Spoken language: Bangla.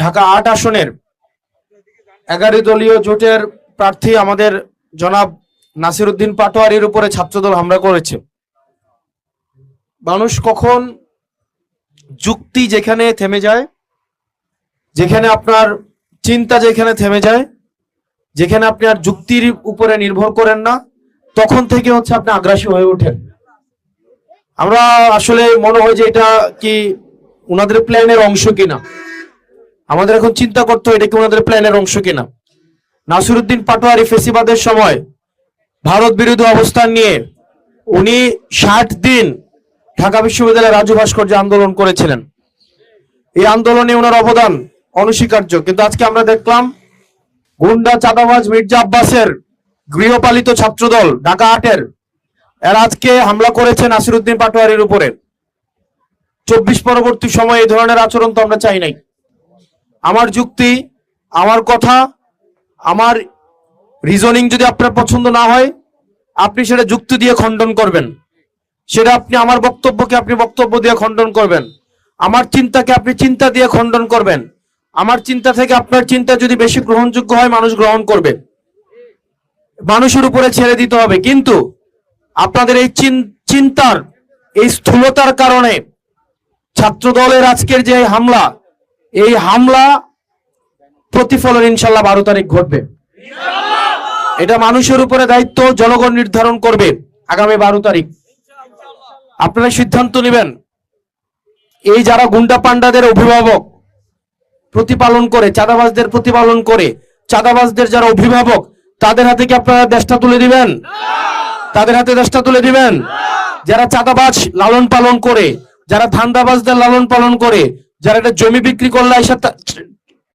ঢাকা ৮ আসনের 11 দলীয় জোটের প্রার্থী আমাদের জনাব নাসিরউদ্দিন পাটোয়ারির উপরে ছাত্রদল হামলা করেছে। মানুষ কখন যুক্তি যেখানে থেমে যায়, যেখানে আপনার চিন্তা যেখানে থেমে যায়, যেখানে আপনি আর যুক্তির উপরে নির্ভর করেন না, তখন থেকে হচ্ছে আপনি আগ্রাসী হয়ে ওঠেন। আমরা আসলে মনে হয় যে এটা কি ওনাদের প্ল্যানের অংশ কিনা, আমাদের এখন চিন্তা করতে হয় এটা কি ওনাদের প্ল্যানের অংশ কিনা। নাসিরউদ্দিন পাটোয়ারি ফেসিবাদের সময় ভারত বিরোধী অবস্থান নিয়ে উনি 60 দিন ঢাকা বিশ্ববিদ্যালয়ে রাজু ভাস্কর্য আন্দোলন করেছিলেন। এই আন্দোলনে ওনার অবদান অনস্বীকার্য, কিন্তু আজকে আমরা দেখলাম গুন্ডা চাঁদাবাজ মির্জা আব্বাসের গৃহপালিত ছাত্রদল ঢাকা ৮-এর এরা আজকে হামলা করেছে নাসিরউদ্দিন পাটোয়ারির উপরে। 24 পরবর্তী সময়ে এই ধরনের আচরণ তো আমরা চাই নাই। আমার যুক্তি, আমার কথা, আমার রিজনিং যদি আপনার পছন্দ না হয়, আপনি সেটা যুক্তি দিয়ে খণ্ডন করবেন। সেটা আপনি আমার বক্তব্যকে আপনি বক্তব্য দিয়ে খণ্ডন করবেন, আমার চিন্তাকে আপনি চিন্তা দিয়ে খণ্ডন করবেন। আমার চিন্তা থেকে আপনার চিন্তা যদি বেশি গ্রহণযোগ্য হয়, মানুষ গ্রহণ করবে, মানুষের উপরে ছেড়ে দিতে হবে। কিন্তু আপনাদের এই চিন্তার এই স্থূলতার কারণে ছাত্র দলের আজকের যে হামলা, এই হামলা প্রতিফলন ইনশাল্লাহ 12 তারিখ ঘটবে। এটা মানুষের উপরে দায়িত্ব জনগণ নির্ধারণ করবে আগামী 12 তারিখ। আপনারা সিদ্ধান্ত নেবেন। এই যারা গুন্ডা পান্ডাদের অভিভাবক প্রতিপালন করে, চাঁদাবাজদের প্রতিপালন করে, চাঁদাবাজদের যারা অভিভাবক, তাদের হাতে কি আপনারা দেশটা তুলে দিবেন? তাদের হাতে দেশটা তুলে দিবেন? যারা চাঁদাবাজ লালন পালন করে, যারা ধান্দাবাজদের লালন পালন করে, যারা এটা জমি বিক্রি করলে এসে